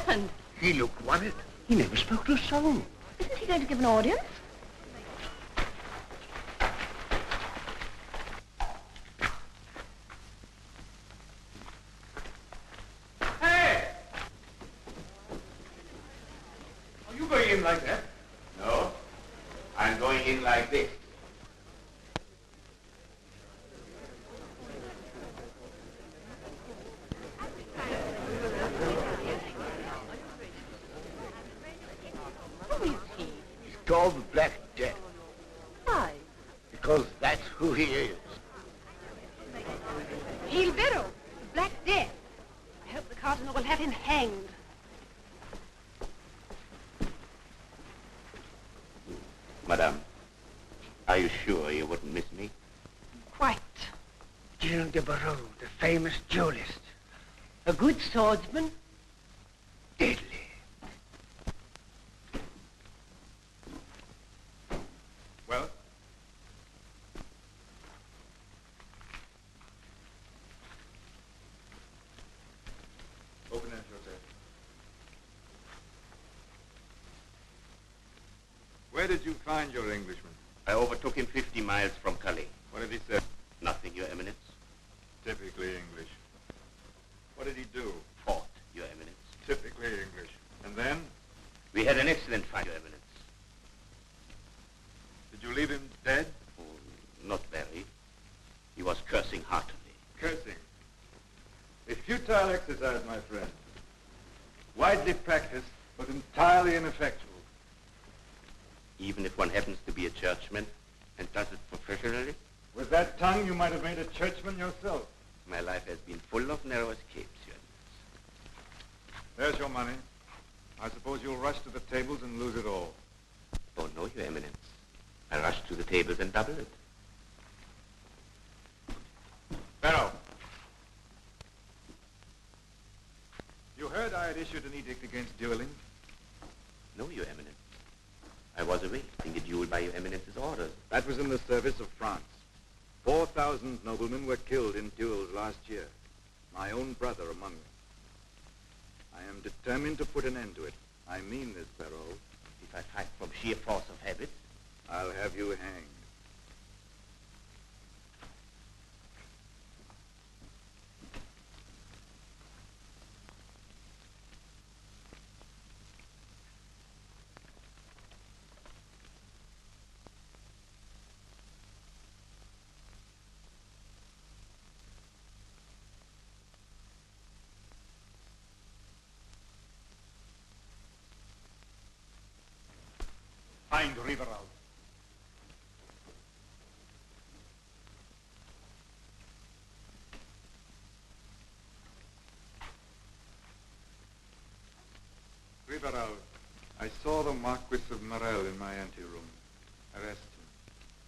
happened? He looked worried. He never spoke to a soul. Isn't he going to give an audience? Hey! Are you going in like that? No, I'm going in like this. Called the Black Death. Why? Because that's who he is. Gilberto, the Black Death. I hope the Cardinal will have him hanged. Madame, are you sure you wouldn't miss me? Quite. Gilles de Barreau, the famous duelist. A good swordsman. Deadly. Well? Open that, Joseph. Where did you find your Englishman? I overtook him 50 miles from Calais. What did he say? Nothing, Your Eminence. Typically English. What did he do? Fought, Your Eminence. Typically English. And then? We had an excellent fight, Your Eminence. Did you leave him dead? Oh, not very. He was cursing heartily. Cursing. A futile exercise, my friend. Widely practiced, but entirely ineffectual. Even if one happens to be a churchman and does it professionally? With that tongue, you might have made a churchman yourself. My life has been full of narrow escapes, Your Eminence. There's your money. I suppose you'll rush to the tables and lose it all. Oh, no, Your Eminence. I rushed to the tables and doubled it. Barrow. You heard I had issued an edict against dueling? No, Your Eminence. I was awaiting a duel by Your Eminence's orders. That was in the service of France. 4,000 noblemen were killed in duels last year. My own brother among them. I am determined to put an end to it. I mean this, Barrow. If I fight from sheer force of habit, I'll have you hanged. Find Riverol. Riverol, I saw the Marquis of Morel in my anteroom. Arrest him.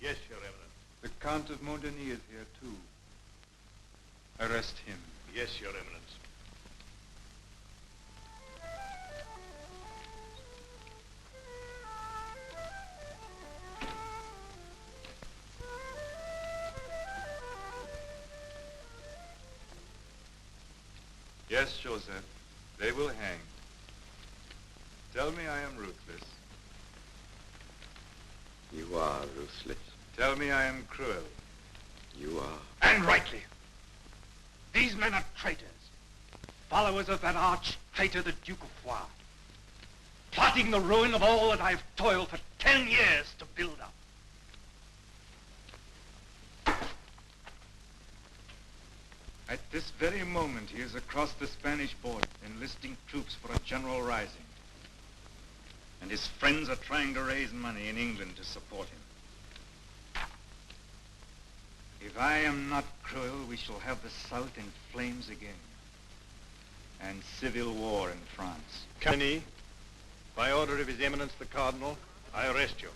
Yes, Your Eminence. The Count of Montdenis is here, too. Arrest him. Yes, Your Eminence. Yes, Joseph, they will hang. Tell me I am ruthless. you are ruthless. Tell me I am cruel. You are. And rightly. These men are traitors. Followers of that arch-traitor, the Duke of Foix. Plotting the ruin of all that I've toiled for 10 years to build up. At this very moment, he is across the Spanish border, enlisting troops for a general rising. And his friends are trying to raise money in England to support him. If I am not cruel, we shall have the South in flames again. And civil war in France. Denis, by order of His Eminence the Cardinal, I arrest you.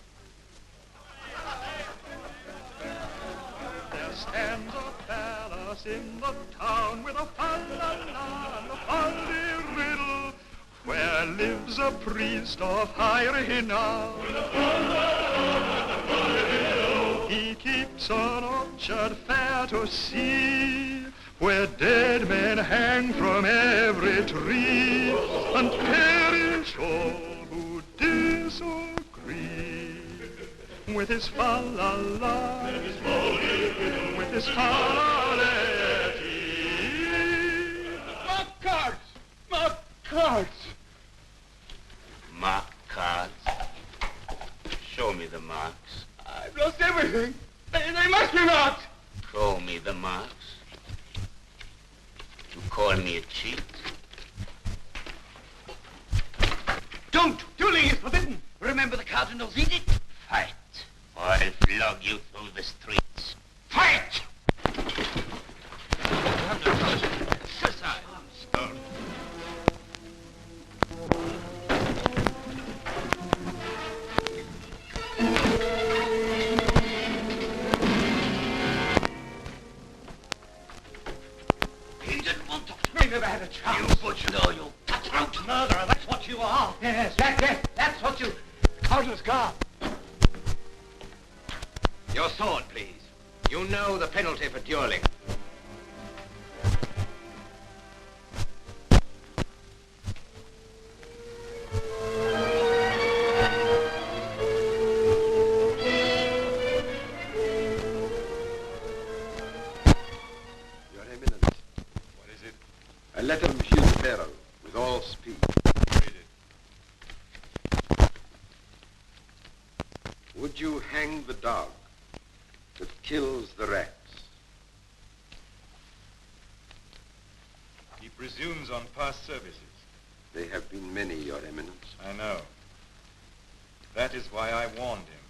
There stands a palace in the town with a fa-la-la and a fa-di-riddle, where lives a priest of high renown. He keeps an orchard fair to see, where dead men hang from every tree, and with his fa-la-la, with his fa-la-la-la-tee. Mark cards! Mark cards! Mark cards? Show me the marks. I've lost everything. They must be marked. Show me the marks. You call me a cheat? Don't! Dueling is forbidden. Remember the Cardinal's edict. Fight, or I'll flog you through the streets. Fight! Stone. He didn't want to. We never had a chance. You butcher. No, you cutthroat murderer. That's what you are. Yes, that's what you... Cardinal's guard. Your sword, please. You know the penalty for dueling. Your Eminence. What is it? A letter of Monsieur de Barrow, with all speed. Read it. Would you hang the dog that kills the rats? He presumes on past services. They have been many, Your Eminence. I know. That is why I warned him.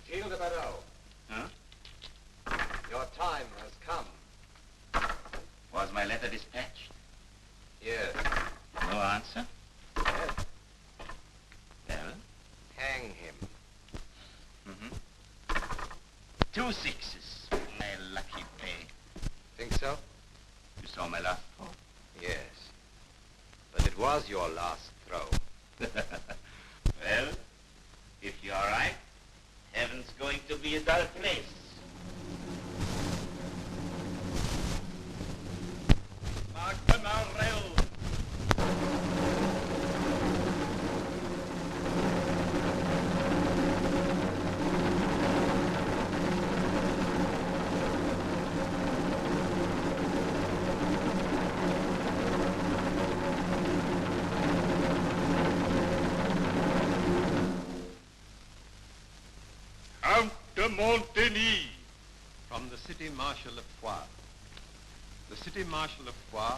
Gilles de Barrow. Huh? Your time has come. Was my letter dispatched? Yes. No answer? Yes. Well? Hang him. Mm-hmm. 2 sixes. My lucky pay. Think so? You saw my last throw? Yes. But it was your last throw. Well, if you're right, heaven's going to be a dull place. Count de Montaigne. From the City Marshal of Foix. The City Marshal of Foix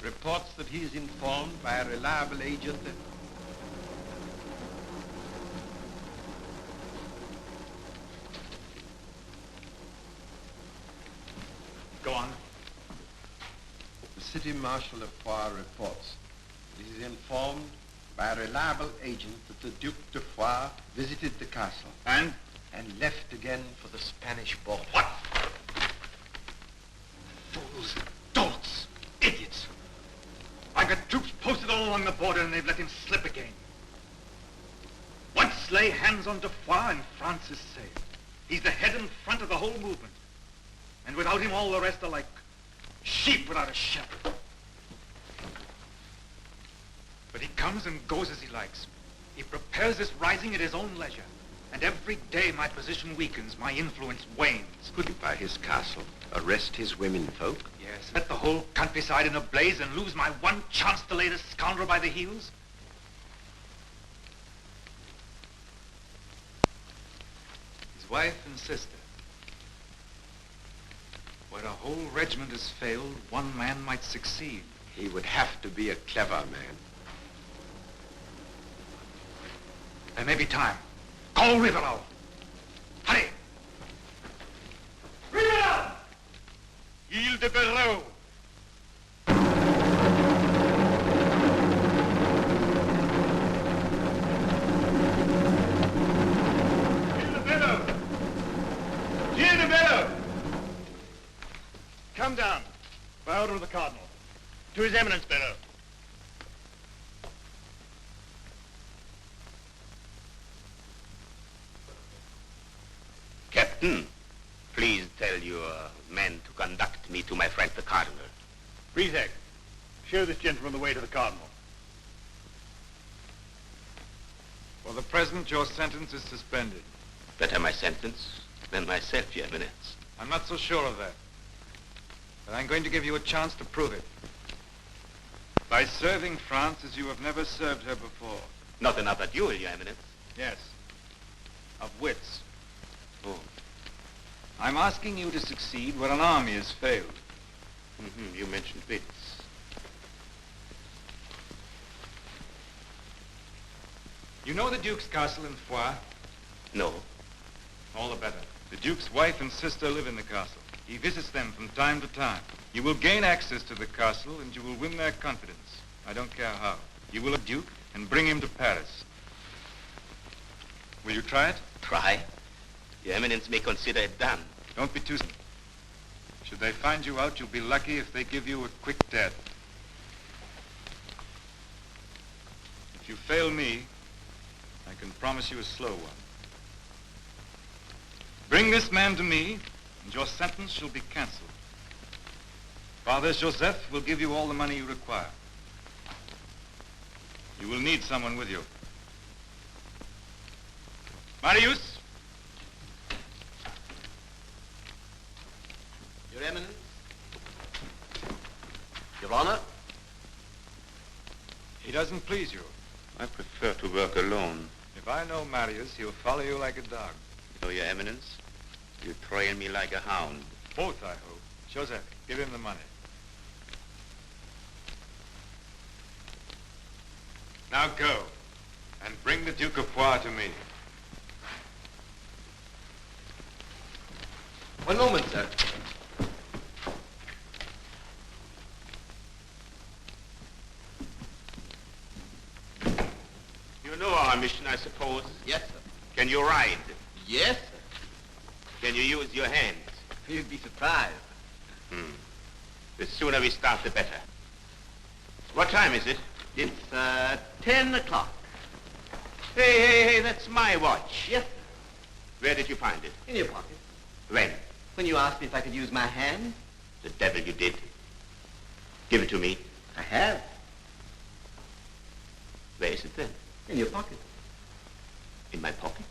reports that he is informed by a reliable agent that... Go on. The City Marshal of Foix reports that he is informed by a reliable agent that the Duc de Foix visited the castle And? and left again for the Spanish border. What? Fools, dolts, idiots. I've got troops posted all along the border and they've let him slip again. Once lay hands on de Foix and France is saved. He's the head and front of the whole movement. And without him all the rest are like sheep without a shepherd. But he comes and goes as he likes. He prepares this rising at his own leisure. And every day my position weakens, my influence wanes. Could you, by his castle, arrest his women folk? Yes, set the whole countryside in a blaze and lose my one chance to lay this scoundrel by the heels? His wife and sister. Where a whole regiment has failed, one man might succeed. He would have to be a clever man. There may be time. Call Riverol. Hurry! Riverol! Gilles de Barrow. Gilles de Barrow. Gilles de Barrow. Come down, by order of the Cardinal. To His Eminence, Barrow. Captain, please tell your men to conduct me to my friend the Cardinal. Breathe. Show this gentleman the way to the Cardinal. For the present, your sentence is suspended. Better my sentence than myself, Your Eminence. I'm not so sure of that. But I'm going to give you a chance to prove it. By serving France as you have never served her before. Not another duel, Your Eminence. Yes. Of wits. Oh. I'm asking you to succeed where an army has failed. You mentioned wits. You know the Duke's castle in Foix? No. All the better. The Duke's wife and sister live in the castle. He visits them from time to time. You will gain access to the castle and you will win their confidence. I don't care how. You will have Duke and bring him to Paris. Will you try it? Try? Your Eminence may consider it done. Don't be too... Should they find you out, you'll be lucky if they give you a quick death. If you fail me, I can promise you a slow one. Bring this man to me, and your sentence shall be cancelled. Father Joseph will give you all the money you require. You will need someone with you. Marius! Your Eminence. Your Honor. He doesn't please you. I prefer to work alone. If I know Marius, he'll follow you like a dog. You know, Your Eminence, you trail me like a hound. Both, I hope. Joseph, give him the money. Now go, and bring the Duke of Foix to me. One moment, sir. You know our mission, I suppose? Yes, sir. Can you ride? Yes, sir. Can you use your hands? You'd be surprised. The sooner we start, the better. What time is it? It's, 10 o'clock. Hey, that's my watch. Yes, sir. Where did you find it? In your pocket. When? When you asked me if I could use my hand. The devil you did. Give it to me. I have. Where is it then? In your pocket. In my pocket?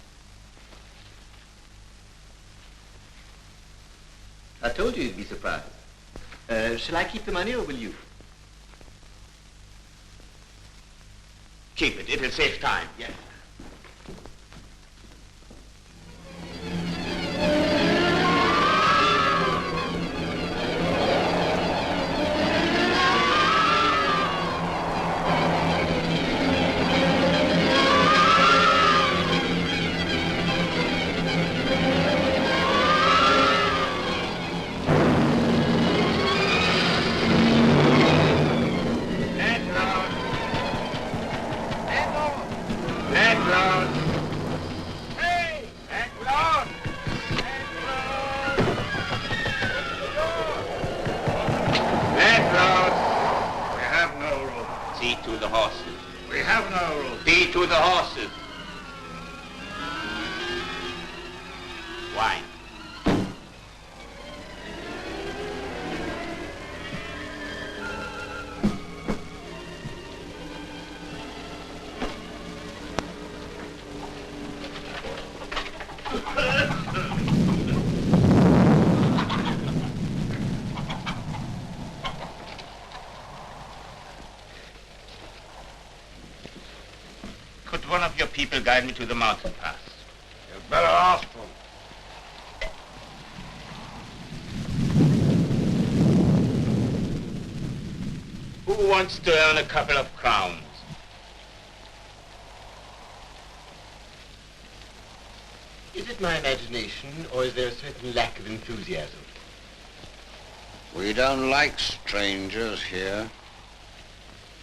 I told you you'd be surprised. Shall I keep the money or will you? Keep it. It'll save time. Yes. One of your people guide me to the mountain pass. You'd better ask them. Who wants to earn a couple of crowns? Is it my imagination or is there a certain lack of enthusiasm? We don't like strangers here.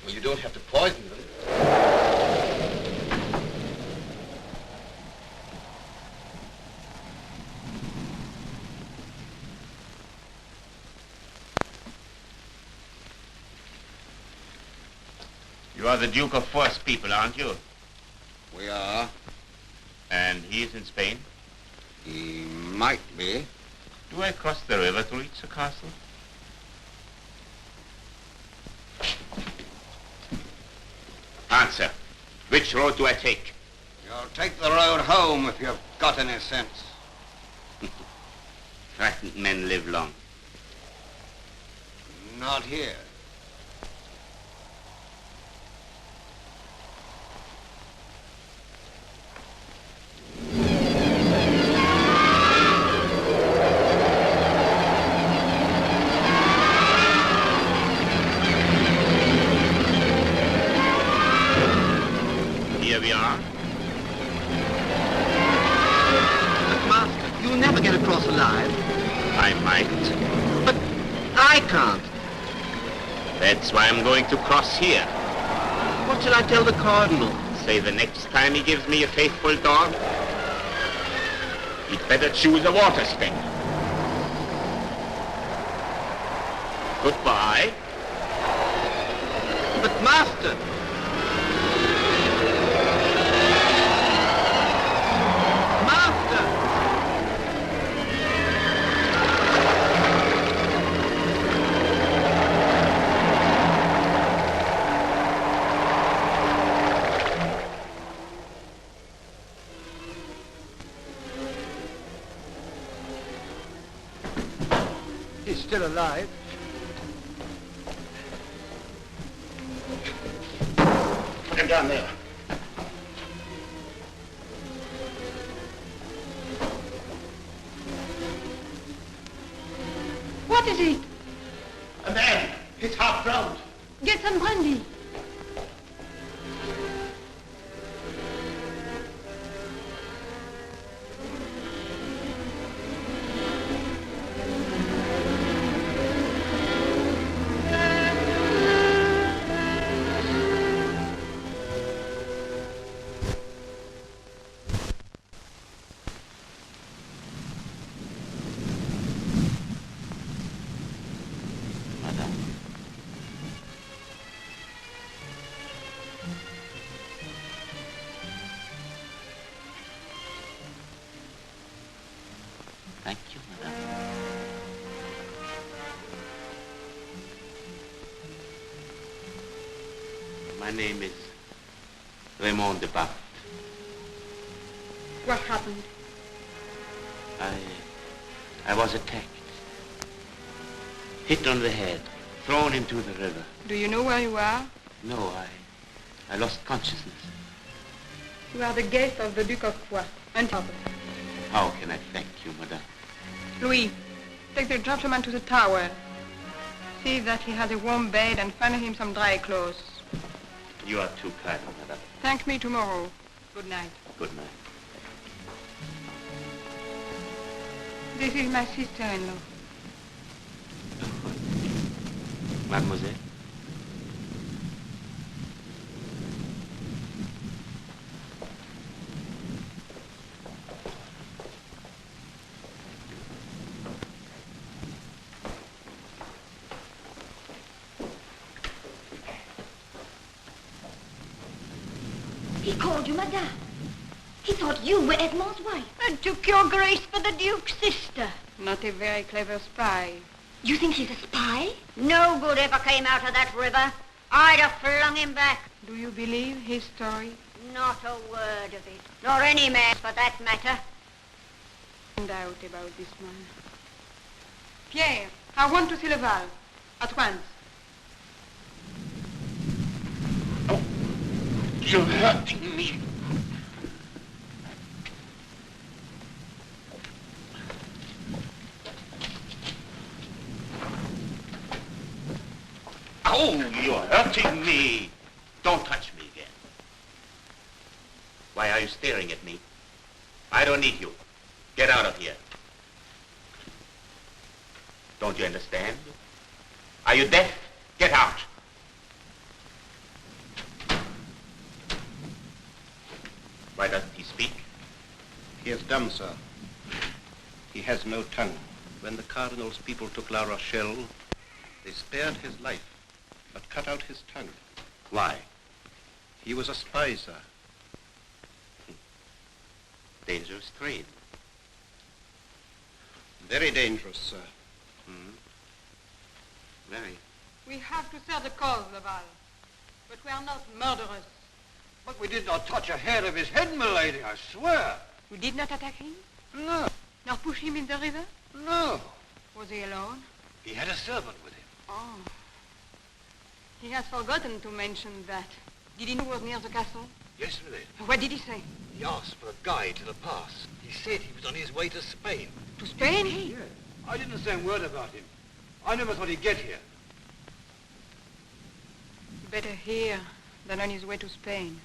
Well, you don't have to poison them. You are the Duke of Foix's people, aren't you? We are. And he is in Spain? He might be. Do I cross the river to reach the castle? Answer. Which road do I take? You'll take the road home if you've got any sense. Frightened men live long. Not here. Here we are. But, Master, you'll never get across alive. I might. But I can't. That's why I'm going to cross here. What shall I tell the Cardinal? Say the next time he gives me a faithful dog, he'd better choose a water speck. Goodbye. But, Master... He's still alive. Put him down there. What is it? A man. He's half drowned. Get some brandy. Thank you, madame. My name is Raymond de Barthes. What happened? I was attacked. Hit on the head. Thrown into the river. Do you know where you are? No, I lost consciousness. You are the guest of the Duke of Foix. Untouchable. How can I thank you, madame? Louis, take the gentleman to the tower. See that he has a warm bed and find him some dry clothes. You are too kind, madame. Thank me tomorrow. Good night. Good night. This is my sister-in-law. Mademoiselle? He called you madame. He thought you were Edmond's wife. And took your grace for the Duke's sister. Not a very clever spy. You think he's a spy? No good ever came out of that river. I'd have flung him back. Do you believe his story? Not a word of it. Nor any man, for that matter. Find out about this man. Pierre, I want to see Laval. At once. Oh, you're hurting me. Oh, you're hurting me. Don't touch me again. Why are you staring at me? I don't need you. Get out of here. Don't you understand? Are you deaf? Get out. Why doesn't he speak? He is dumb, sir. He has no tongue. When the Cardinal's people took La Rochelle, they spared his life, but cut out his tongue. Why? He was a spy, sir. Dangerous trade. Very dangerous, sir. Very. We have to serve the cause, Laval. But we are not murderers. But we did not touch a hair of his head, milady, I swear. You did not attack him? No. Nor push him in the river? No. Was he alone? He had a servant with him. Oh. He has forgotten to mention that. Did he know he was near the castle? Yes, milady. What did he say? He asked for a guide to the pass. He said he was on his way to Spain. To Spain, he? Yes. I didn't say a word about him. I never thought he'd get here. Better here than on his way to Spain.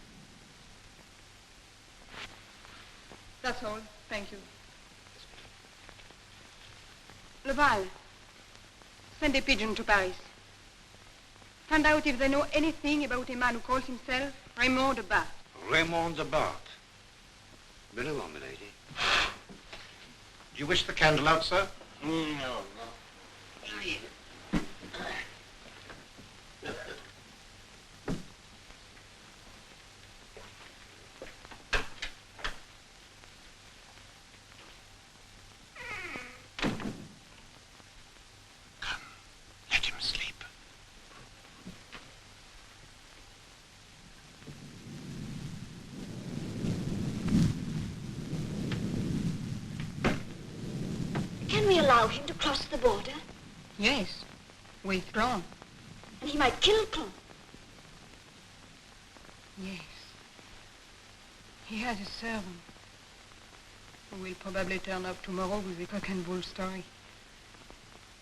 That's all. Thank you. Laval, send a pigeon to Paris. Find out if they know anything about a man who calls himself Raymond de Barthes. Raymond de Barthes. Very well, milady. Do you wish the candle out, sir? No. Let him sleep. Can we allow him to cross the border? Yes, with Clon. And he might kill Clon. Yes. He has a servant who will probably turn up tomorrow with a cock and bull story.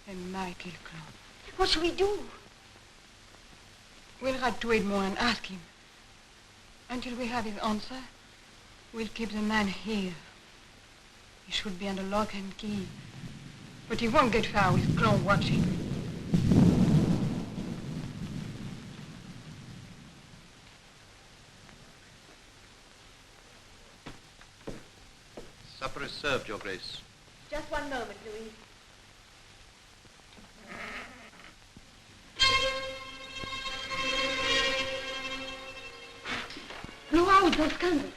And might kill Clon. What shall we do? We'll write to Edmond and ask him. Until we have his answer, we'll keep the man here. He should be under lock and key. But he won't get far with Clon watching. Supper is served, Your Grace. Just one moment, Louis. Blow out those candles.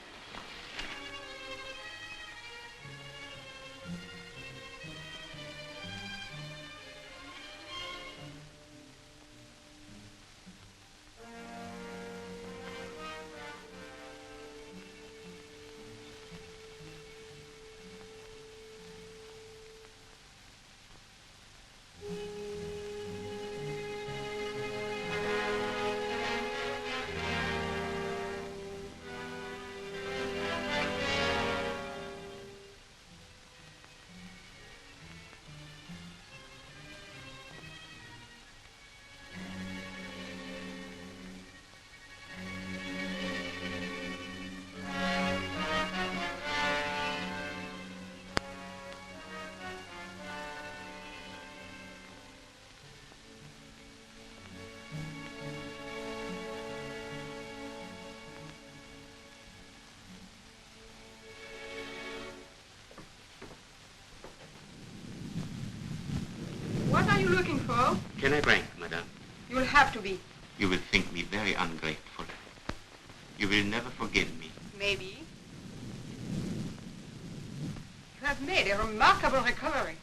What are you looking for? Can I drink, madame? You'll have to be. You will think me very ungrateful. You will never forgive me. Maybe. You have made a remarkable recovery.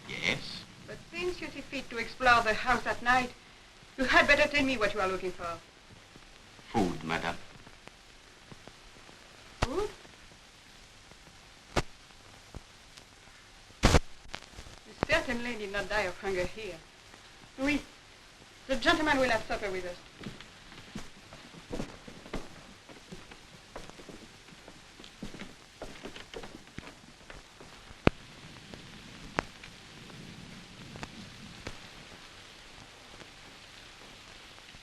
Yes? But since you see fit to explore the house at night, you had better tell me what you are looking for. Food, madame. Food? You certainly did not die of hunger here. Oui. The gentleman will have supper with us.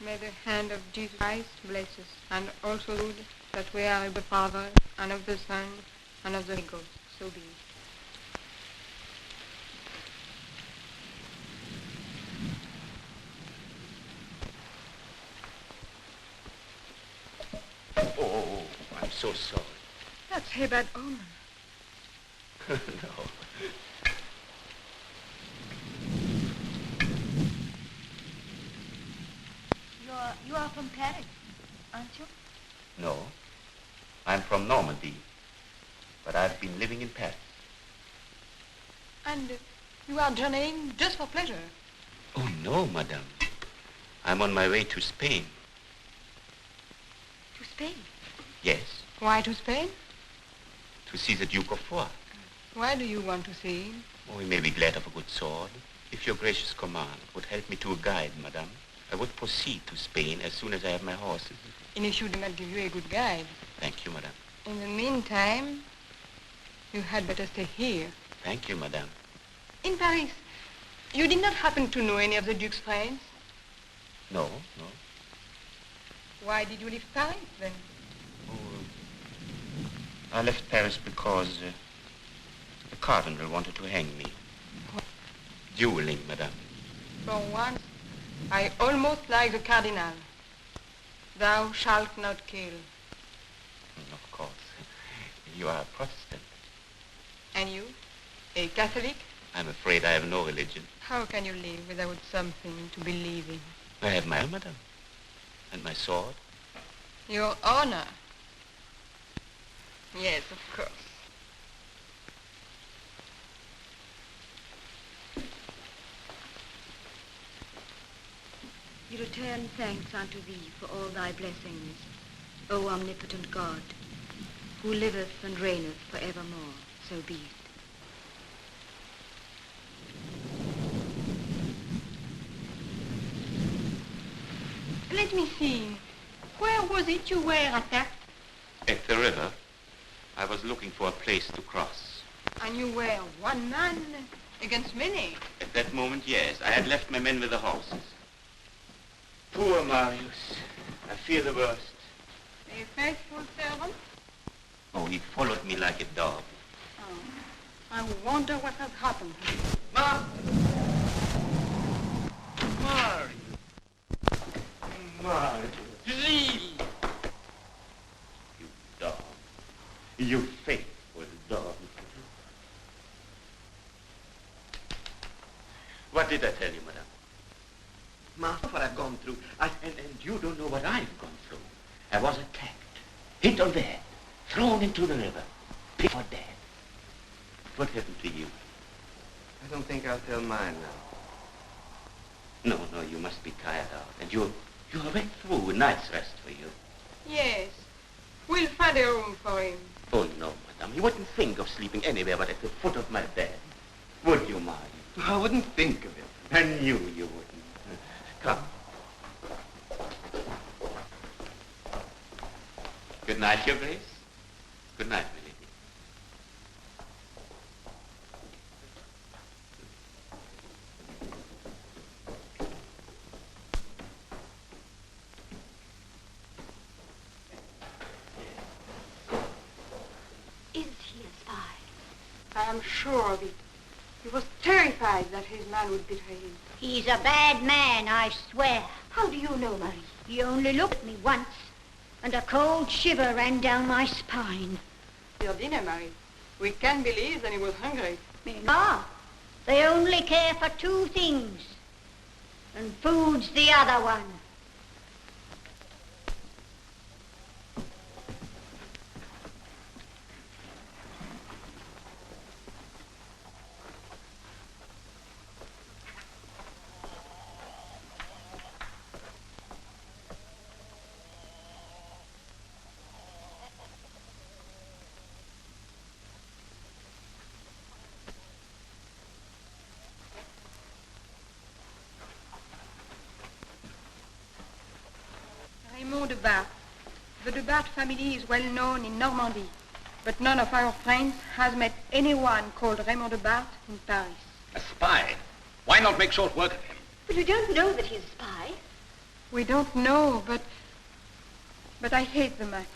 May the hand of Jesus Christ bless us, and also good that we are of the Father, and of the Son, and of the Holy Ghost. So be it. Oh, I'm so sorry. That's a bad omen. No. You are from Paris, aren't you? No. I'm from Normandy. But I've been living in Paris. And you are journeying just for pleasure? Oh, no, madame. I'm on my way to Spain. To Spain? Yes, Why to Spain? to see the Duke of Foix. Why do you want to see him? Oh, he may be glad of a good sword. If your gracious command would help me to a guide, madame, I would proceed to Spain as soon as I have my horses. And he should not give you a good guide. Thank you, madame. In the meantime, you had better stay here. Thank you, madame. In Paris, you did not happen to know any of the Duke's friends? No, no. Why did you leave Paris, then? I left Paris because the cardinal wanted to hang me. What? Dueling, madame. For once, I almost like the cardinal. Thou shalt not kill. Of course. You are a Protestant. And you? A Catholic? I'm afraid I have no religion. How can you live without something to believe in? I have my honor, madame. And my sword. Your honor? Yes, of course. We return thanks unto thee for all thy blessings, O omnipotent God, who liveth and reigneth for evermore. So be it. Let me see. Where was it you were attacked? At the river, I was looking for a place to cross. And you were one man against many. At that moment, yes. I had left my men with the horses. Poor Marius. I fear the worst. A faithful servant? Oh, he followed me like a dog. Oh, I wonder what has happened. Marius. Please. You dog. You faithful dog. What did I tell you, madame? Master, what I've gone through. And you don't know what I've gone through. I was attacked, hit on the head, thrown into the river, pit for dead. What happened to you? I don't think I'll tell mine now. No, you must be tired out. And you're wet through. A night's rest for you. Yes. We'll find a room for him. Oh, no, madame. You wouldn't think of sleeping anywhere but at the foot of my bed. Would you, Marius? I wouldn't think of it. I knew you wouldn't. Come. Good night, Your Grace. Good night, my lady. Is he a spy? I am sure of it. He was terrified that his man would betray him. He's a bad man, I swear. How do you know, Marie? He only looked at me once, and a cold shiver ran down my spine. Your dinner, Marie. We can believe that he was hungry. Ah, they only care for two things, and food's the other one. De Bar. The de Bar family is well known in Normandy, but none of our friends has met anyone called Raymond de Bar in Paris. A spy? Why not make short work of him? But you don't know that he's a spy. We don't know, but I hate the man.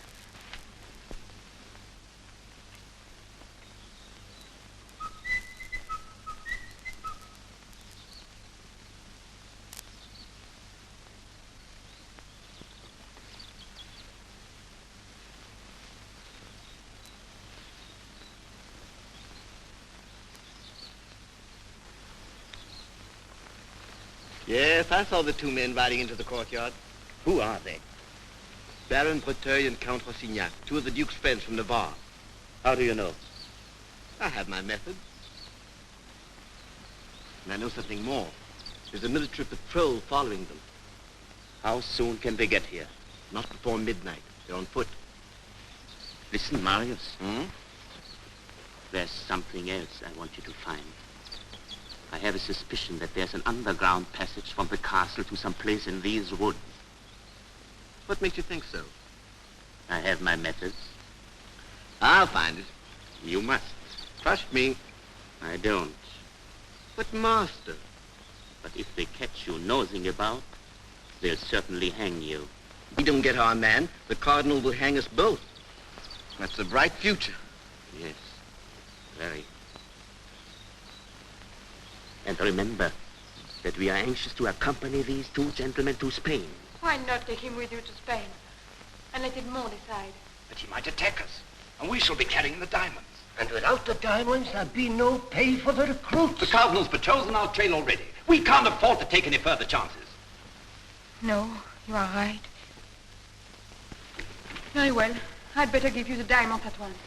Yes, I saw the two men riding into the courtyard. Who are they? Baron Breteuil and Count Rossignac, two of the Duke's friends from Navarre. How do you know? I have my methods. And I know something more. There's a military patrol following them. How soon can they get here? Not before midnight. They're on foot. Listen, Marius. There's something else I want you to find. I have a suspicion that there's an underground passage from the castle to some place in these woods. What makes you think so? I have my methods. I'll find it. You must. Trust me. I don't. But, Master... But if they catch you nosing about, they'll certainly hang you. We don't get our man, the Cardinal will hang us both. That's a bright future. Yes, very. And remember that we are anxious to accompany these two gentlemen to Spain. Why not take him with you to Spain and let Edmond decide? But he might attack us, and we shall be carrying the diamonds. And without the diamonds, there'd be no pay for the recruits. The Cardinal's patrols on our trail already. We can't afford to take any further chances. No, you are right. Very well. I'd better give you the diamonds at once.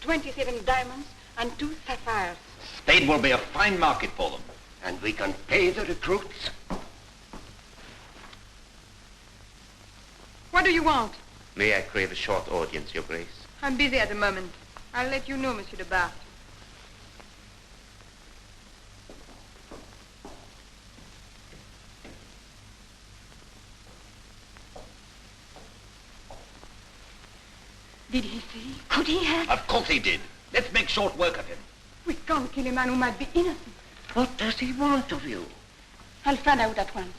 $27 diamonds and 2 sapphires. Spain will be a fine market for them. And we can pay the recruits. What do you want? May I crave a short audience, Your Grace? I'm busy at the moment. I'll let you know, Monsieur de Bart. Did he see? Could he have? Of course he did. Let's make short work of him. We can't kill a man who might be innocent. What does he want of you? I'll find out at once.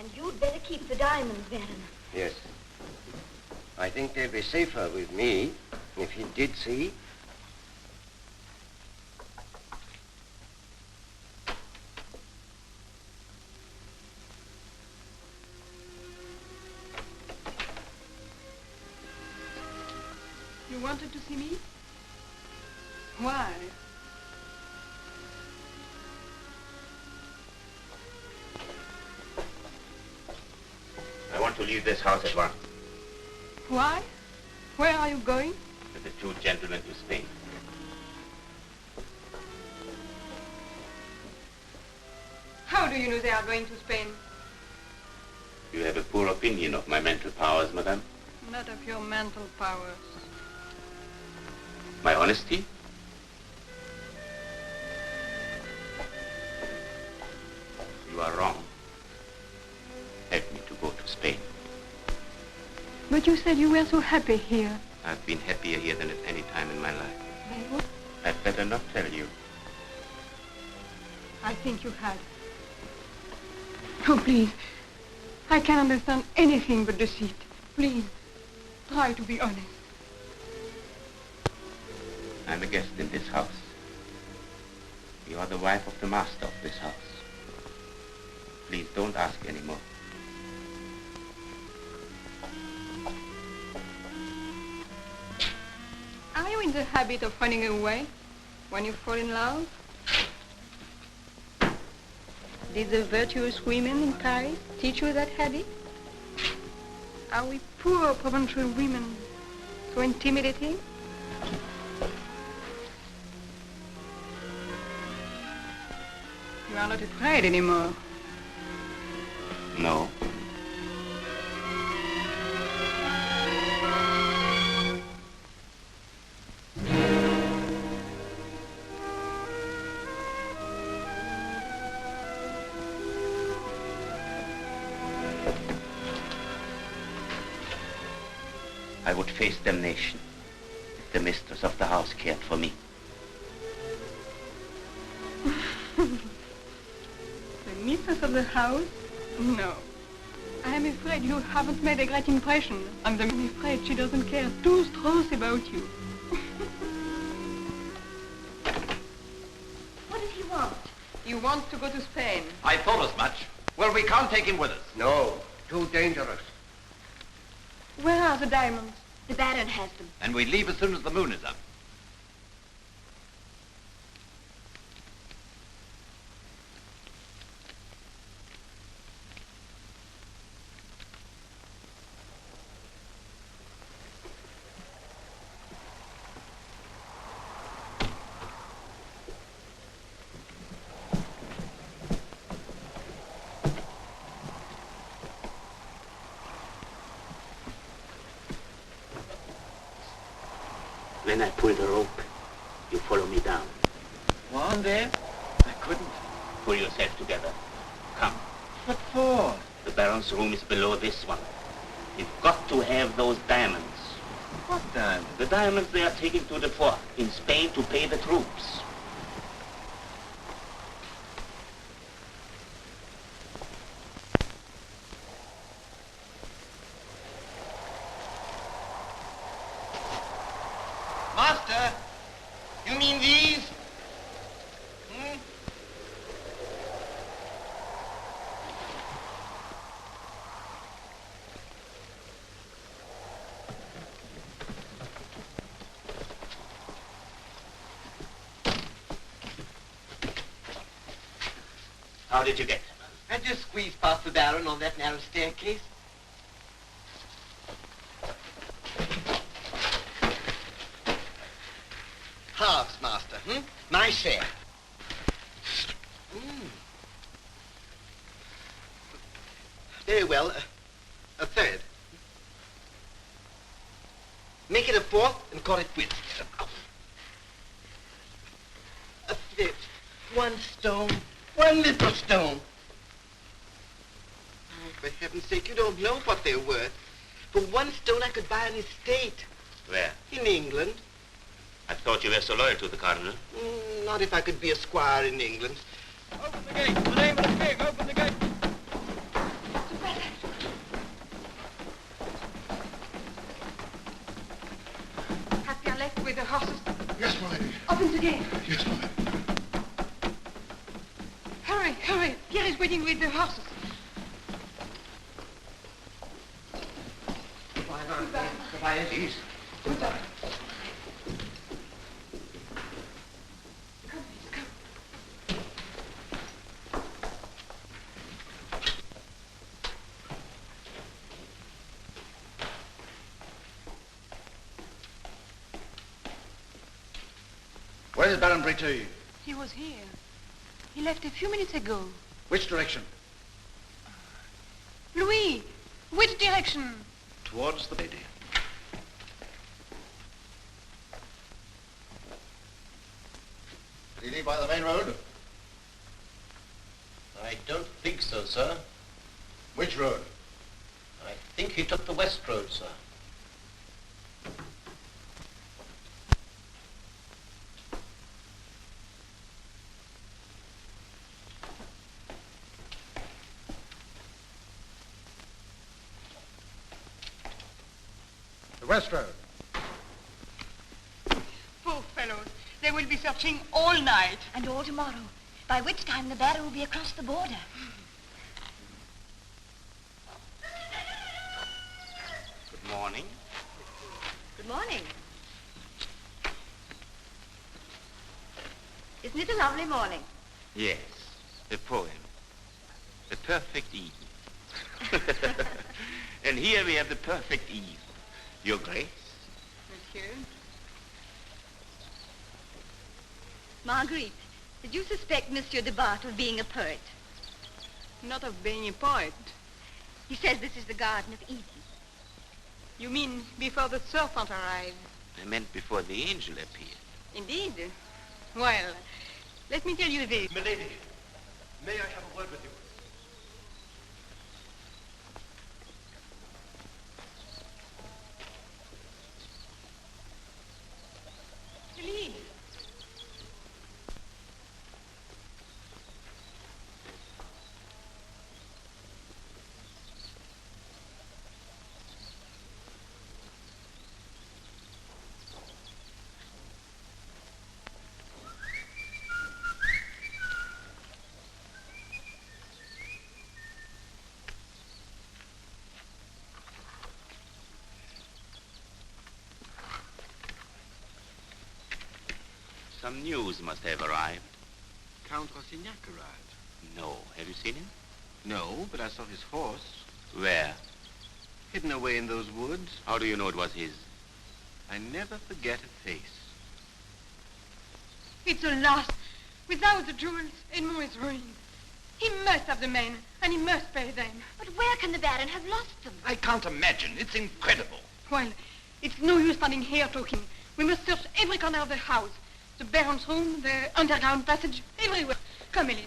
And you'd better keep the diamonds, Baron. Yes. I think they'll be safer with me. If he did see... You wanted to see me? Why? I want to leave this house at once. Why? Where are you going? With the two gentlemen to Spain. How do you know they are going to Spain? You have a poor opinion of my mental powers, madame. Not of your mental powers. My honesty? You are wrong. Help me to go to Spain. But you said you were so happy here. I've been happier here than at any time in my life. Very well. I'd better not tell you. I think you had. Oh, please. I can't understand anything but deceit. Please, try to be honest. I'm a guest in this house. You are the wife of the master of this house. Please don't ask any more. Are you in the habit of running away when you fall in love? Did the virtuous women in Paris teach you that habit? Are we poor provincial women so intimidating? You are not afraid anymore. No. I would face damnation if the mistress of the house cared for me. The mistress of the house? No. I am afraid you haven't made a great impression, and I'm afraid she doesn't care two straws about you. What does he want? You want to go to Spain? I thought as much. Well, we can't take him with us. No, too dangerous. Where are the diamonds? The Baron has them. And we leave as soon as the moon is up. When I pull the rope, you follow me down. On there? I couldn't. Pull yourself together. Come. What for? The Baron's room is below this one. You've got to have those diamonds. What diamonds? The diamonds they are taking to the fort in Spain to pay the troops. Master, you mean these? Hmm? How did you get them? I just squeezed past the Baron on that narrow staircase. Halves, Master, My share. Very well, a third. Make it a fourth and call it quits. A fifth. One stone. One little stone. Oh, for heaven's sake, you don't know what they're worth. For one stone I could buy an estate. Where? In England. I thought you were so loyal to the Cardinal. Not if I could be a squire in England. Open the gate. In the name of the king, open the gate. Have you left with the horses? Yes, my lady. Open the gate. Yes, my lady. Hurry, hurry. Pierre is waiting with the horses. Goodbye, ladies. Goodbye. Where did Baron Breteuil? He was here. He left a few minutes ago. Which direction? Louis, which direction? Towards the lady. Did he leave by the main road? I don't think so, sir. Which road? I think he took the west road, sir. The west road. Poor fellows. They will be searching all night. And all tomorrow, by which time the Baron will be across the border. Good morning. Good morning. Isn't it a lovely morning? Yes, a poem. The perfect Eve. And here we have the perfect Eve. Your Grace. Monsieur. Marguerite, did you suspect Monsieur de Barthes of being a poet? Not of being a poet. He says this is the Garden of Eden. You mean before the serpent arrived? I meant before the angel appeared. Indeed. Well, let me tell you this. Milady, may I have a word with you? Please. Some news must have arrived. Count Rastignac arrived. No. Have you seen him? No, but I saw his horse. Where? Hidden away in those woods. How do you know it was his? I never forget a face. It's a loss. Without the jewels, Edmond is ruined. He must have the men, and he must pay them. But where can the Baron have lost them? I can't imagine. It's incredible. Well, it's no use standing here talking. We must search every corner of the house. The Baron's room, the underground passage, everywhere. Come, Elise.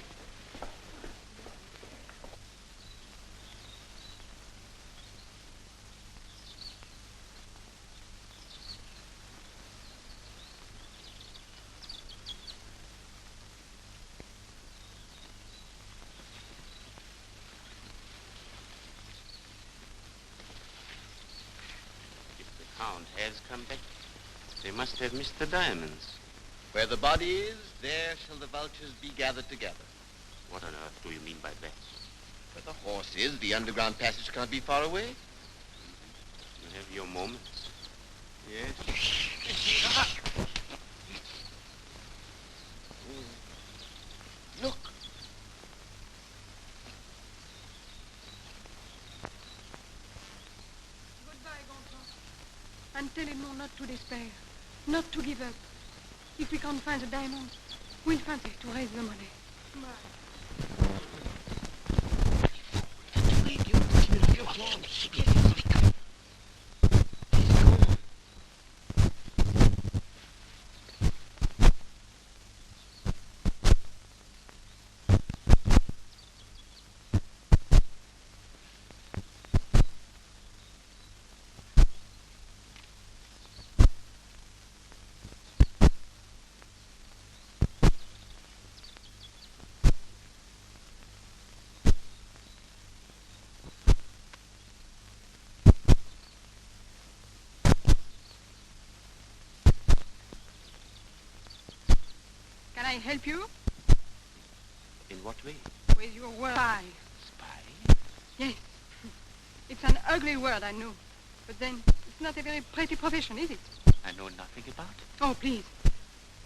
Count has come back. They must have missed the diamonds. Where the body is, there shall the vultures be gathered together. What on earth do you mean by that? Where the horse is, the underground passage cannot be far away. You have your moments. Yes. Look. And tell Edmond not to despair, not to give up. If we can't find the diamonds, we'll find it to raise the money. Can I help you? In what way? With your word. Spy. Spy? Yes. It's an ugly word, I know. But then, it's not a very pretty profession, is it? I know nothing about it. Oh, please.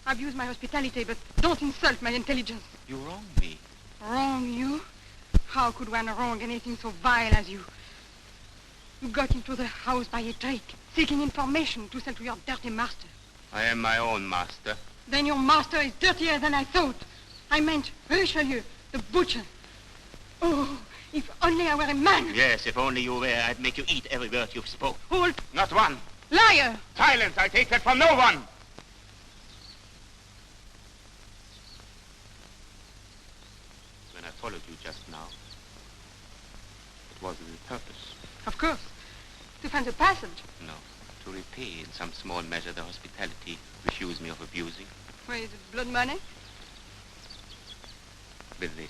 Abuse my hospitality, but don't insult my intelligence. You wrong me. Wrong you? How could one wrong anything so vile as you? You got into the house by a trick, seeking information to sell to your dirty master. I am my own master. Then your master is dirtier than I thought. I meant Richelieu, the butcher. Oh, if only I were a man. Yes, if only you were, I'd make you eat every word you've spoke. Hold. Not one. Liar! Silence, I take that from no one. When I followed you just now, it was with a purpose. Of course. To find the passage. No, to repay in some small measure the hospitality refused me of abusing. Where is it, blood money? With this.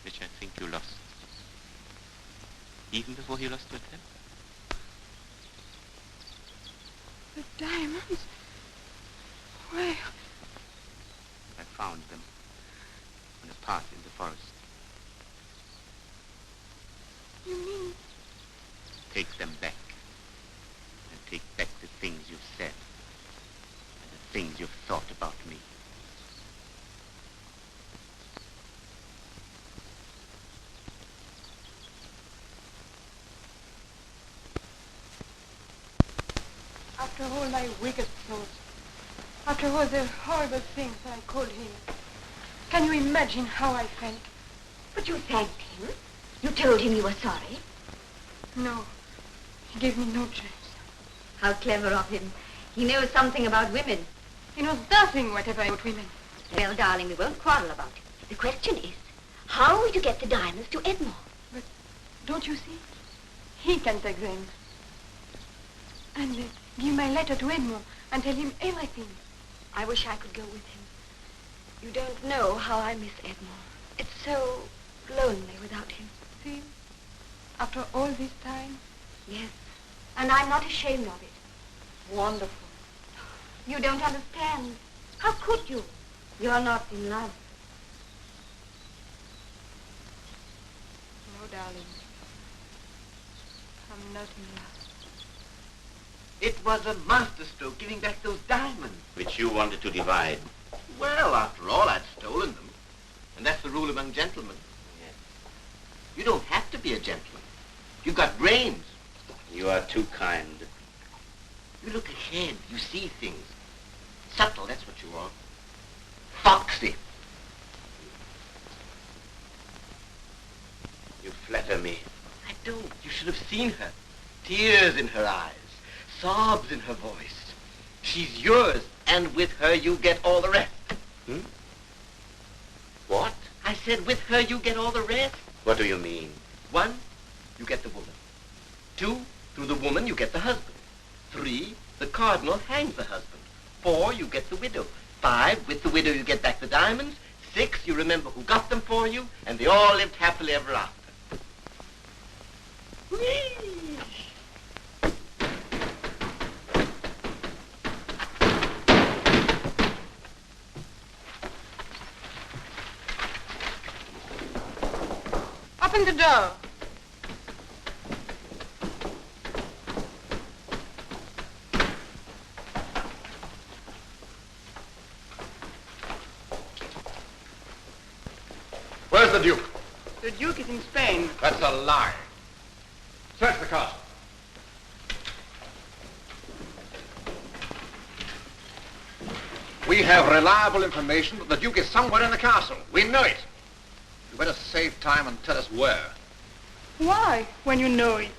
Which I think you lost. Even before you lost your temper. The diamonds? Where? I found them on a path in the forest. You mean? Take them back. And take back the things you've said. And the things you've thought about me. After all my wicked thoughts, after all the horrible things I called him, can you imagine how I felt? But you thanked him. You told him you were sorry. No, he gave me no chance. How clever of him. He knows something about women. He knows nothing whatever about women. Well, darling, we won't quarrel about it. The question is, how are we to get the diamonds to Edmond? But don't you see? He can take them. And give my letter to Edmond and tell him everything. I wish I could go with him. You don't know how I miss Edmond. It's so lonely without him. See? After all this time? Yes. And I'm not ashamed of it. Wonderful. You don't understand. How could you? You're not in love. No, darling. I'm not in love. It was a masterstroke giving back those diamonds. Which you wanted to divide. Well, after all, I'd stolen them. And that's the rule among gentlemen. Yes. You don't have to be a gentleman. You've got brains. You are too kind. You look ahead. You see things. Subtle, that's what you are. Foxy. You flatter me. I don't. You should have seen her. tears in her eyes, sobs in her voice. She's yours, and with her you get all the rest. What? I said with her you get all the rest. What do you mean? 1, you get the woman. 2, through the woman you get the husband. 3, the cardinal hangs the husband. 4, you get the widow. 5, with the widow you get back the diamonds. 6, you remember who got them for you, and they all lived happily ever after. Whee! Open the door. Where's the Duke? The Duke is in Spain. That's a lie. Search the castle. We have reliable information that the Duke is somewhere in the castle. We know it. You better save time and tell us where. Why, when you know it?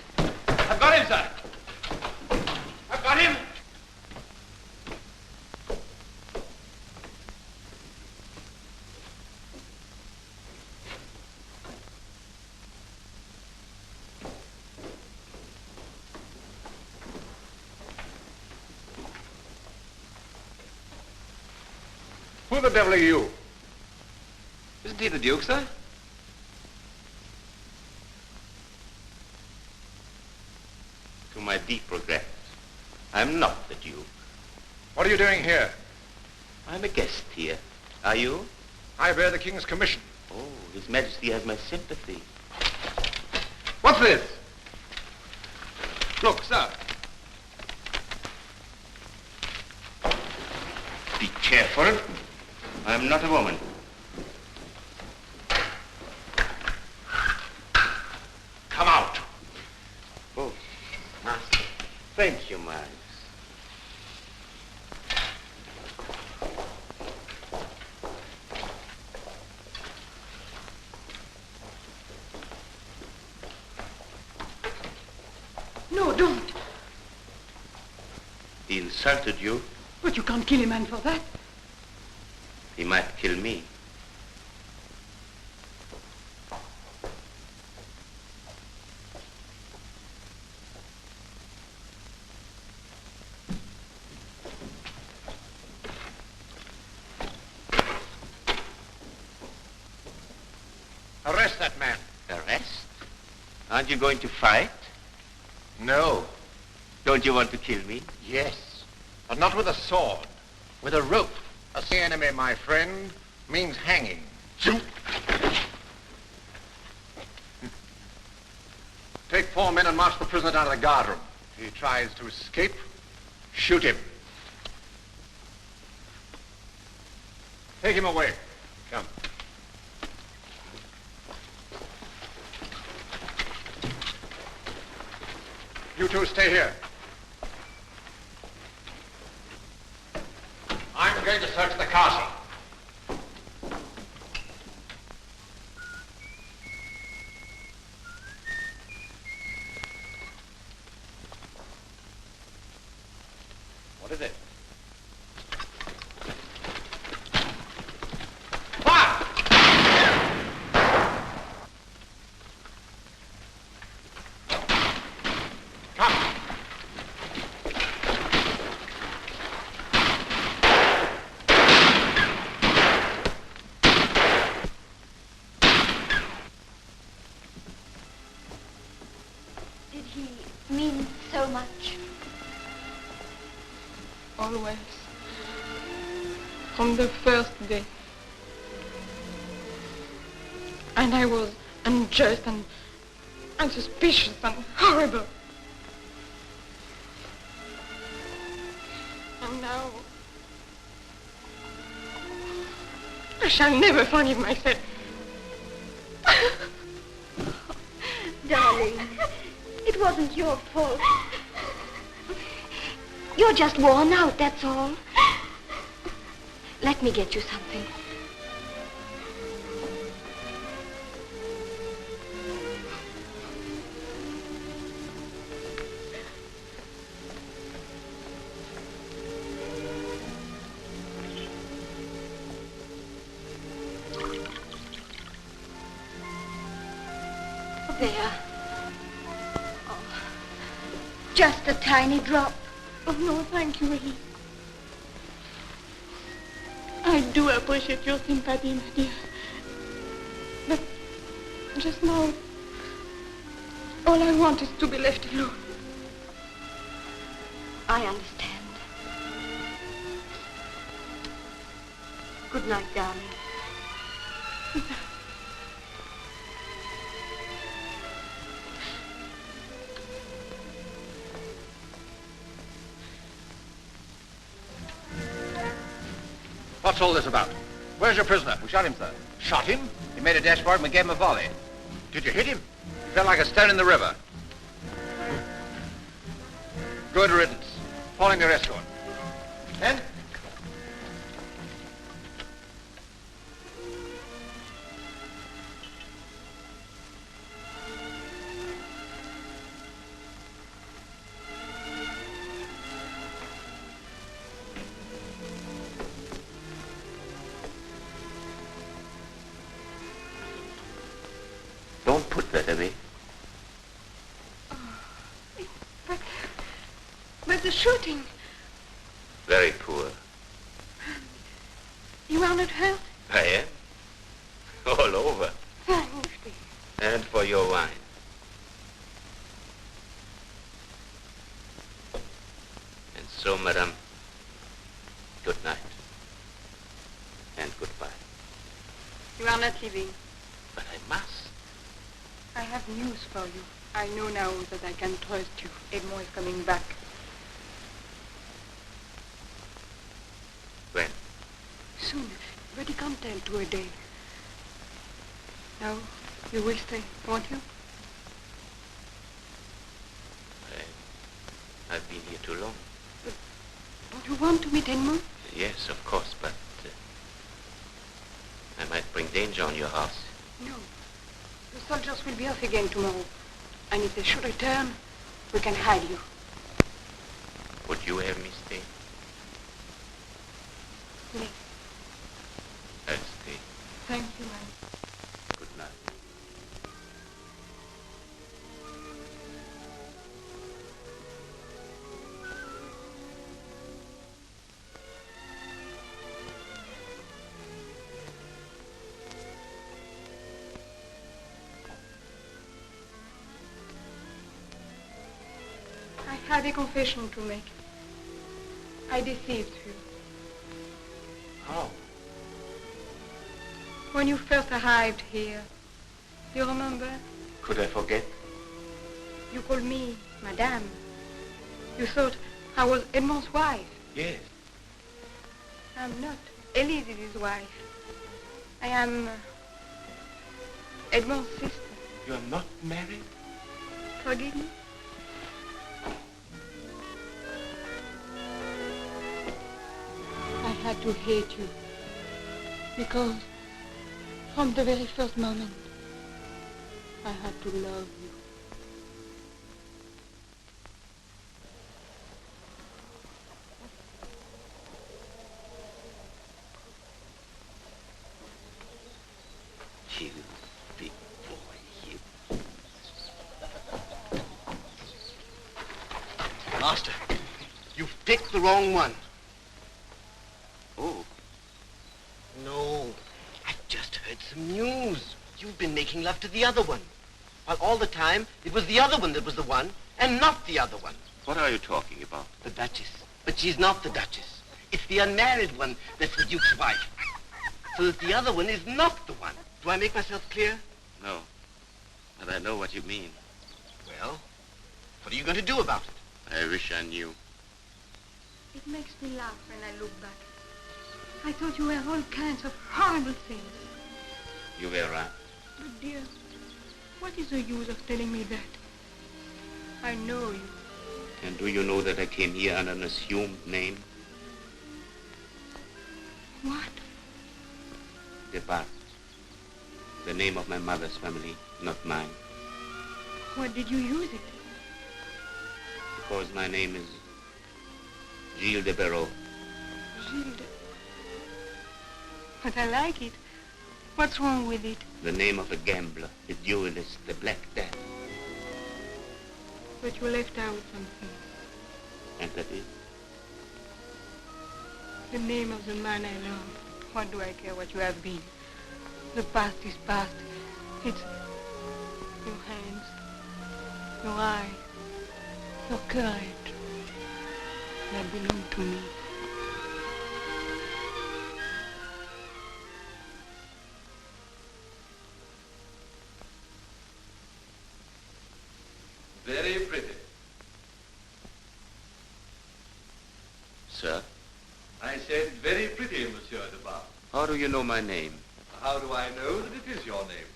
I've got him, sir. I've got him. Who the devil are you? Isn't he the Duke, sir? To my deep regret, I'm not the Duke. What are you doing here? I'm a guest here. Are you? I bear the King's commission. Oh, His Majesty has my sympathy. What's this? Look, sir. Be careful. I'm not a woman. Come out. Oh, master. Thank you, Marius. No, don't. He insulted you. But you can't kill a man for that. He might kill me. Arrest that man. Arrest? Aren't you going to fight? No. Don't you want to kill me? Yes. But not with a sword. With a rope. A sea enemy, my friend, means hanging. Take 4 men and march the prisoner down to the guardroom. If he tries to escape, shoot him. Take him away. Come. You two stay here. I'm going to search the castle. What is it? Fire! Come. Did he mean so much? Always. From the first day. And I was unjust and unsuspicious and horrible. And now I shall never forgive myself. Darling, it wasn't your fault. You're just worn out, that's all. Let me get you something. Just a tiny drop. Oh, no, thank you, Ellie. I do appreciate your sympathy, my dear. But just now, all I want is to be left alone. I understand. Good night, darling. Good night. What's all this about? Where's your prisoner? We shot him, sir. Shot him? He made a dash for it and we gave him a volley. Did you hit him? He fell like a stone in the river. Good riddance. Following your escort. And? Don't put that away. But the shooting. Very poor. You are not hurt? I am. All over. Thanks, dear. And for your wine. And so, madame, good night. And goodbye. You are not leaving. But I must. I have news for you. I know now that I can trust you. Edmond is coming back. When? Soon, but he can't tell to a day. Now, you will stay, won't you? I've been here too long. But don't you want to meet Edmond? Yes, of course, but I might bring danger on your house. No. The soldiers will be off again tomorrow. And if they should return, we can hide you. Would you have me stay? Yes. I'll stay. Thank you, Anne. Good night. I have a confession to make. I deceived you. How? When you first arrived here, you remember? Could I forget? You called me Madame. You thought I was Edmond's wife. Yes. I'm not. Elise is his wife. I am Edmond's sister. You are not married? Forgive me? I had to hate you because from the very first moment I had to love you. You big boy, you. Master, you've picked the wrong one. Oh. No, I've just heard some news. You've been making love to the other one. While all the time, it was the other one that was the one, and not the other one. What are you talking about? The Duchess. But she's not the Duchess. It's the unmarried one that's the Duke's wife. So that the other one is not the one. Do I make myself clear? No. But I know what you mean. Well, what are you going to do about it? I wish I knew. It makes me laugh when I look back. I thought you were all kinds of horrible things. You were right. But dear, what is the use of telling me that? I know you. And do you know that I came here under an assumed name? What? Debarque. The name of my mother's family, not mine. What did you use it? Because my name is Gilles de Barreau. Gilles de... But I like it. What's wrong with it? The name of a gambler, a duelist, the Black Death. But you left out something. And that is? The name of the man I love. What do I care what you have been? The past is past. It's your hands, your eyes, your courage that belong to me. Very pretty. Sir? I said very pretty, Monsieur de Bar. How do you know my name? How do I know that it is your name?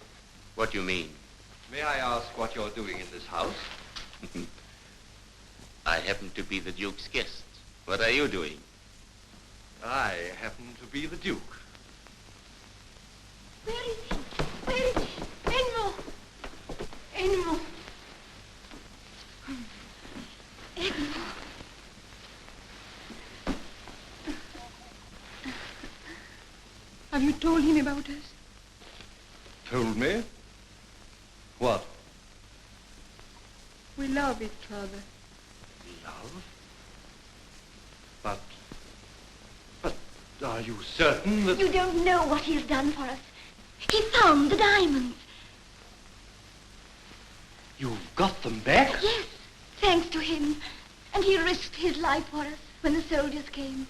What do you mean? May I ask what you're doing in this house? I happen to be the Duke's guest. What are you doing? I happen to be the Duke. Where is he? Where is he? Edmond! Edmond! Edmond! Have you told him about us? Told me? What? We love each other. Love? But are you certain that... You don't know what he's done for us. He found the diamonds. You've got them back? Yes, thanks to him. And he risked his life for us when the soldiers came.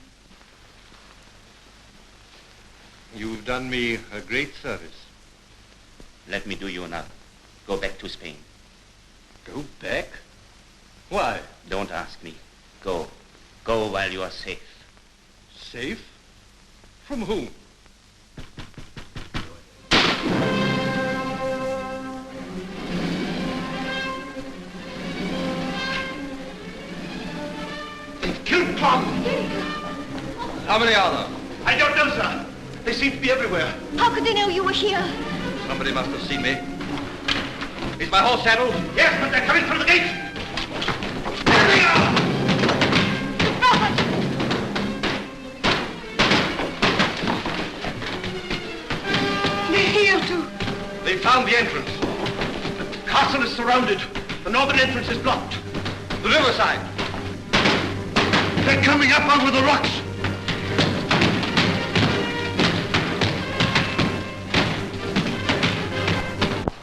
You've done me a great service. Let me do you another. Go back to Spain. Go back? Why? Don't ask me. Go. Go while you are safe. Safe? From whom? They've killed Tom! How many are there? I don't know, sir. They seem to be everywhere. How could they know you were here? Somebody must have seen me. Is my horse saddled? Yes, but they're coming through the gate. There they are! The prophet! They're here too. They found the entrance. The castle is surrounded. The northern entrance is blocked. The riverside. They're coming up over the rocks.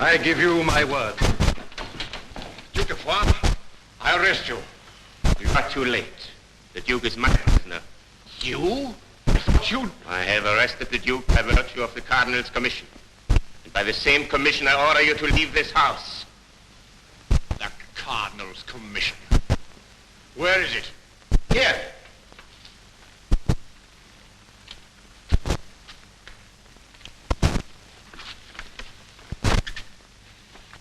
I give you my word. Duke of Foix, I arrest you. You are too late. The Duke is my prisoner. You? You? I have arrested the Duke by virtue of the Cardinal's commission. And by the same commission, I order you to leave this house. The Cardinal's commission. Where is it? Here.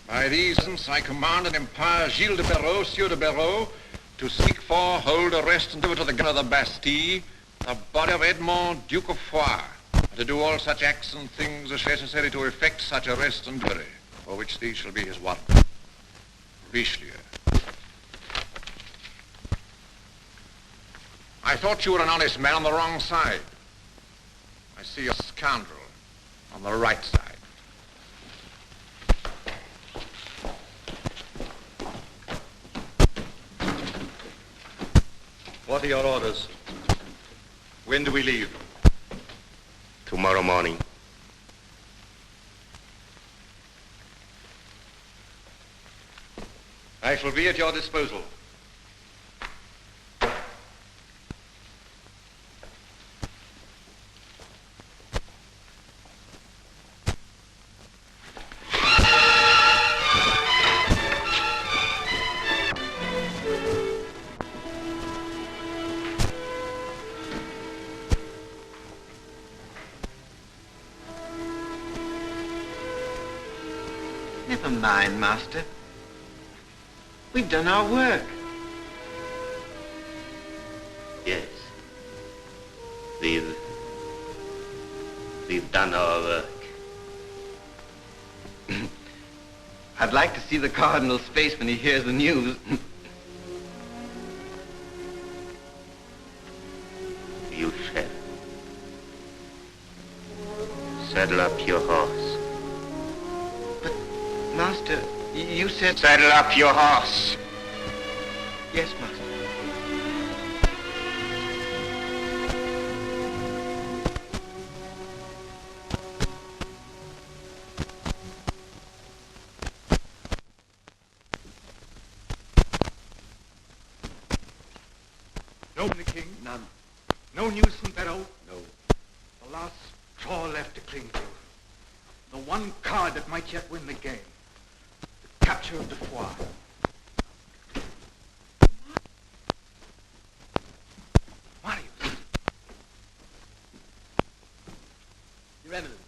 By these, I command and empower Gilles de Barreau, Sieur de Barreau, to seek for, hold, arrest, and deliver to the gun of the Bastille the body of Edmond, Duke of Foix, and to do all such acts and things as necessary to effect such arrest and delivery, for which these shall be his warrant. Richelieu. I thought you were an honest man on the wrong side. I see a scoundrel on the right side. What are your orders? When do we leave? Tomorrow morning. I shall be at your disposal. Never mind, Master. We've done our work. Yes. We've done our work. I'd like to see the Cardinal's face when he hears the news. You shall. Saddle up your horse. Master, you said... Saddle up your horse. Yes, master. No from the king? None. No news from Barrow? No. The last straw left to cling to. The one card that might yet win the game. The capture of the Foix. Marius. Your Eminence.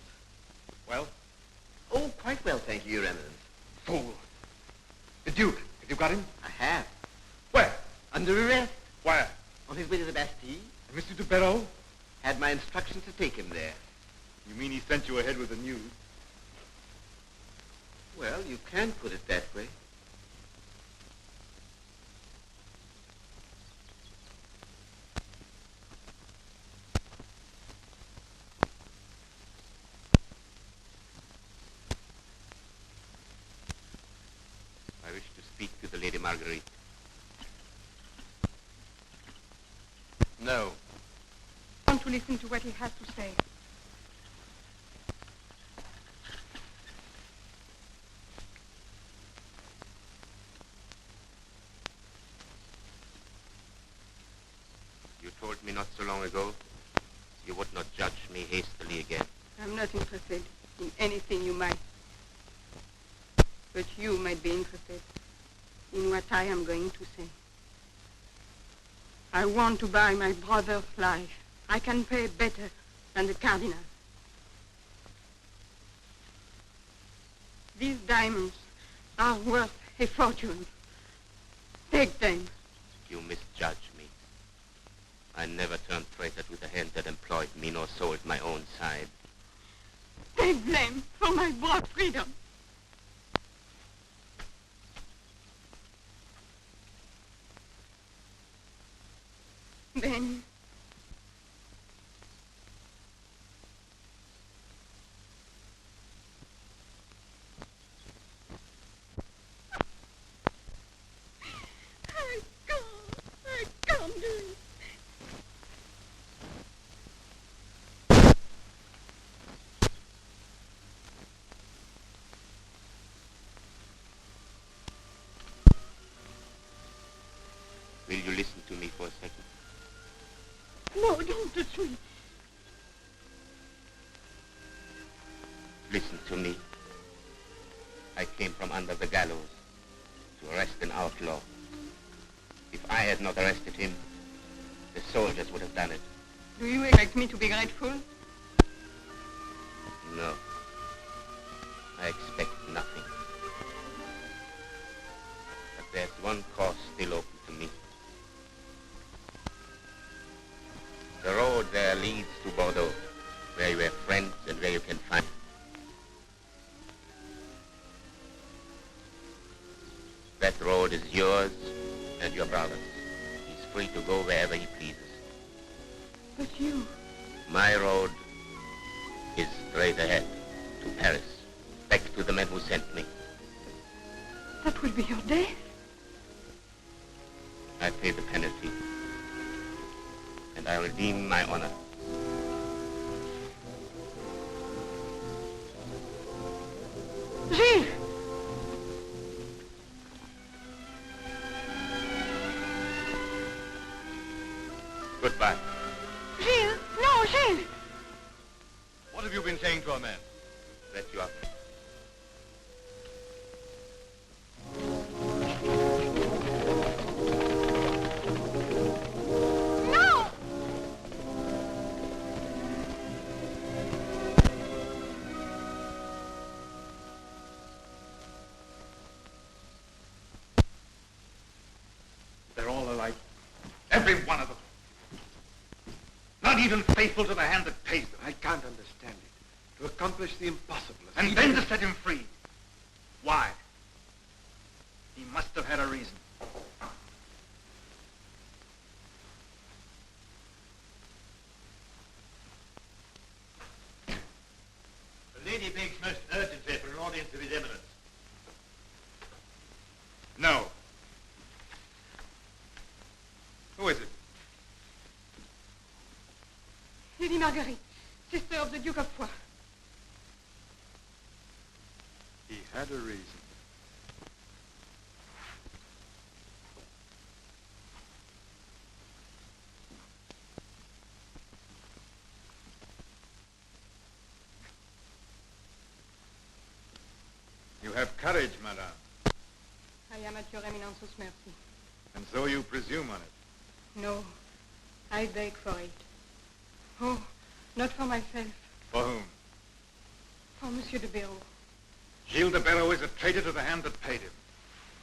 Well? Oh, quite well, thank you, Your Eminence. Fool. The Duke. Have you got him? I have. Where? Under arrest. Where? On his way to the Bastille. And Mr. de Barrow? Had my instructions to take him there. You mean he sent you ahead with the news? Well, you can put it that way. I wish to speak to the Lady Marguerite. No. I want to listen to what he has to say. You told me not so long ago you would not judge me hastily again. I'm not interested in anything you might. But you might be interested in what I am going to say. I want to buy my brother's life. I can pay better than the cardinal. These diamonds are worth a fortune. Take them. You misjudge me. I never turned traitor to the hand that employed me, nor sold my own side. Take them for my broad freedom. Then I can't do it. Will you listen to me for a second? No, don't touch me. Listen to me. I came from under the gallows to arrest an outlaw. If I had not arrested him, the soldiers would have done it. Do you expect me to be grateful? No. I expect nothing. But there's one course still open to me. The road there leads to Bordeaux, where you have friends and where you can find. That road is yours and your brother's. He's free to go wherever he pleases. But you... My road is straight ahead, to Paris, back to the men who sent me. That will be your death. I pay the penalty, and I redeem my honor. Gilles! Goodbye. Gilles! No, Gilles! What have you been saying to a man? That you are... No! They're all alike. Every one of them. Not even faithful to the hand that pays them. I can't understand it. To accomplish the impossible. And then to set him free. Why? He must have had a reason. The lady begs most urgently for an audience of His Eminence. No. Marguerite, sister of the Duke of Foix. He had a reason. You have courage, madame. I am at your Eminence's mercy. And so you presume on it? No, I beg for it. Oh, not for myself. For whom? For Monsieur de Béraud. Gilles de Béraud is a traitor to the hand that paid him.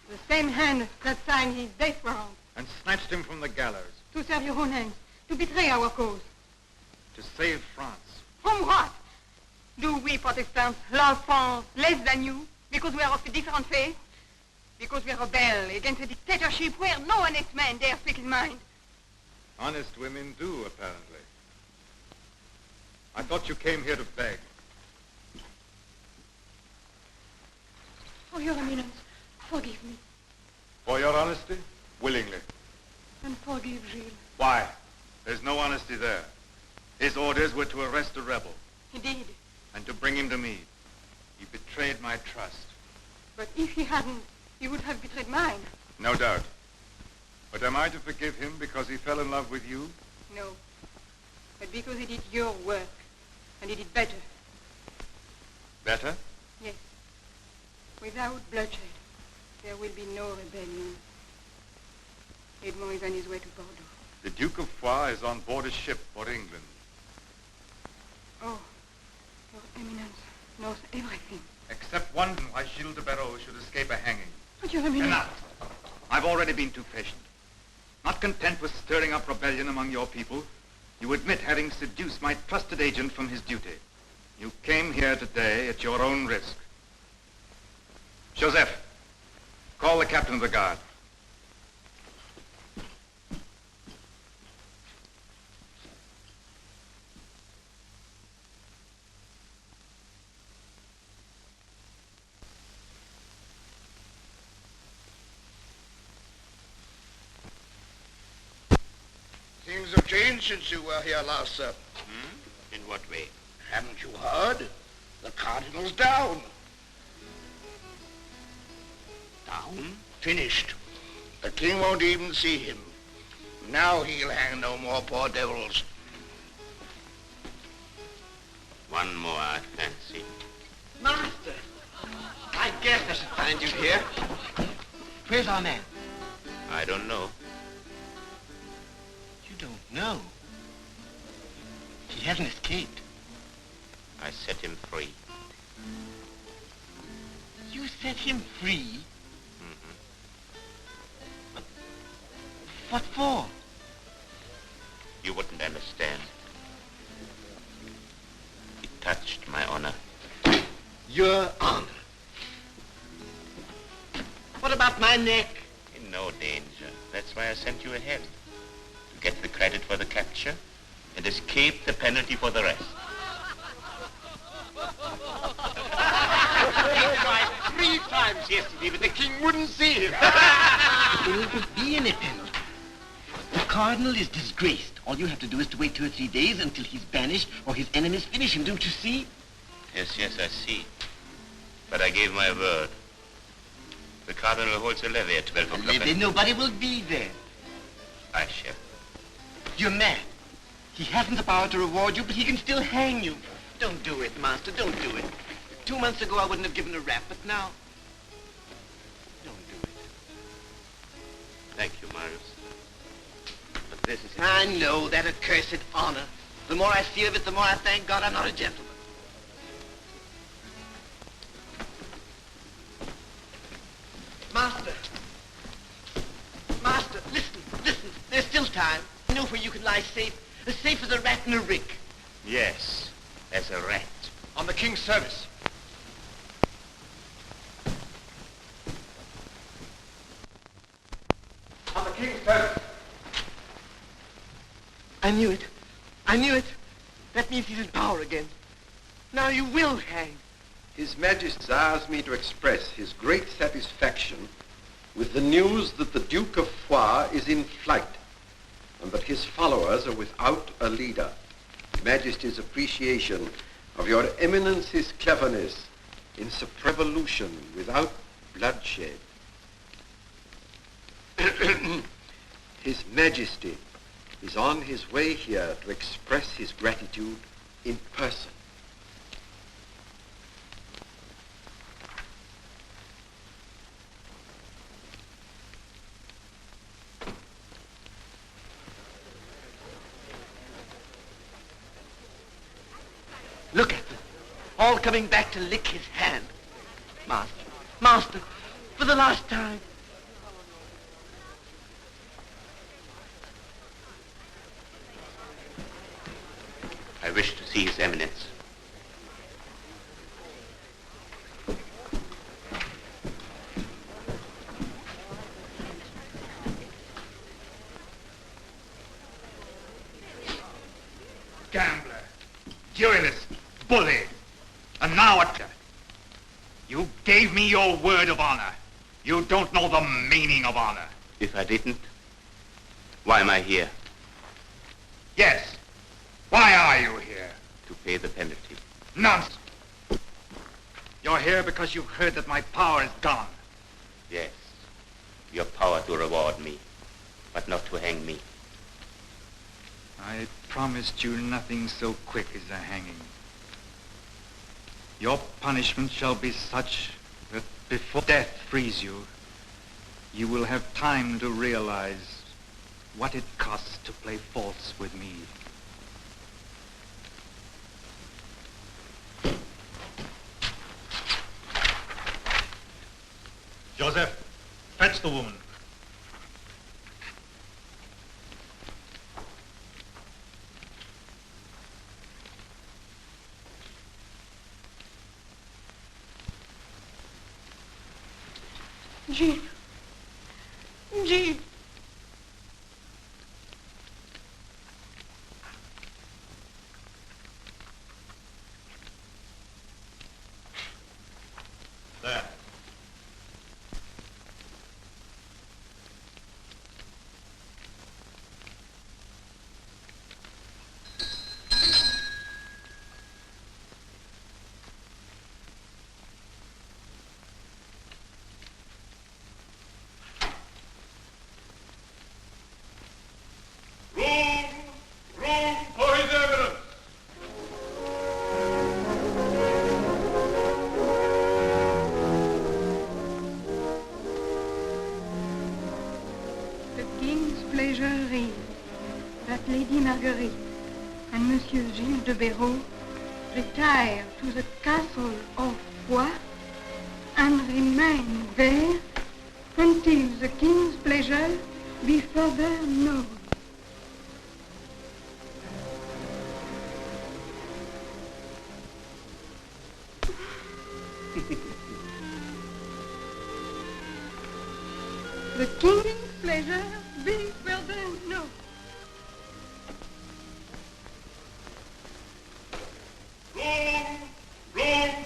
The same hand that signed his death warrant. And snatched him from the gallows. To serve your own ends. To betray our cause. To save France. From what? Do we Protestants love France less than you? Because we are of a different faith? Because we rebel against a dictatorship where no honest man dare speak his mind? Honest women do, apparently. I thought you came here to beg. Oh, Your Eminence, forgive me. For your honesty? Willingly. And forgive Gilles. Why? There's no honesty there. His orders were to arrest a rebel. He did. And to bring him to me. He betrayed my trust. But if he hadn't, he would have betrayed mine. No doubt. But am I to forgive him because he fell in love with you? No. But because he did your work. And he did better. Better? Yes. Without bloodshed, there will be no rebellion. Edmond is on his way to Bordeaux. The Duke of Foix is on board a ship for England. Oh, Your Eminence knows everything. Except one reason why Gilles de Béraud should escape a hanging. But Your Eminence... Enough! I've already been too patient. Not content with stirring up rebellion among your people, you admit having seduced my trusted agent from his duty. You came here today at your own risk. Joseph, call the captain of the guard. Things have changed since you were here last, sir. In what way? Haven't you heard? The cardinal's down. Down? Finished. The king won't even see him. Now he'll hang no more poor devils. One more, I fancy. Master! I guess I should find you here. Where's our man? I don't know. You don't know? He hasn't escaped. I set him free. You set him free? But what for? You wouldn't understand. He touched my honor. Your honor? What about my neck? In no danger. That's why I sent you ahead. To get the credit for the capture and escape the penalty for the rest. He tried 3 times yesterday, but the king wouldn't see him. There won't be any penalty. The cardinal is disgraced. All you have to do is to wait 2 or 3 days until he's banished or his enemies finish him. Don't you see? Yes, I see. But I gave my word. The cardinal holds a levee at 12 o'clock. Maybe nobody will be there. I shall. You're mad. He hasn't the power to reward you, but he can still hang you. Don't do it, Master. Don't do it. 2 months ago, I wouldn't have given a rap, but now... Don't do it. Thank you, Marius. But this is... I know, that accursed honor. The more I see of it, the more I thank God I'm not a gentleman. Master. Master, listen. There's still time. I know where you can lie safe. As safe as a rat in a rick. Yes, as a rat. On the king's service. On the king's service. I knew it. That means he's in power again. Now you will hang. His Majesty desires me to express his great satisfaction with the news that the Duke of Foix is in flight and that his followers are without a leader. Majesty's appreciation of your Eminence's cleverness in revolution without bloodshed. His Majesty is on his way here to express his gratitude in person. Look at them, all coming back to lick his hand. Master, Master, for the last time. I wish to see His Eminence. Gambler, duelist, bully, and now what? You gave me your word of honor. You don't know the meaning of honor. If I didn't, why am I here? Yes. Why are you here? To pay the penalty. Nonsense. You're here because you've heard that my power is gone. Yes, your power to reward me, but not to hang me. I promised you nothing so quick as a hanging. Your punishment shall be such that before death frees you, you will have time to realize what it costs to play false with me. Joseph, fetch the woman. Jean. Jean. There. And Monsieur Gilles de Béraud retire to the castle of Foix and remain there until the king's pleasure be further known. The king's pleasure be further known. Room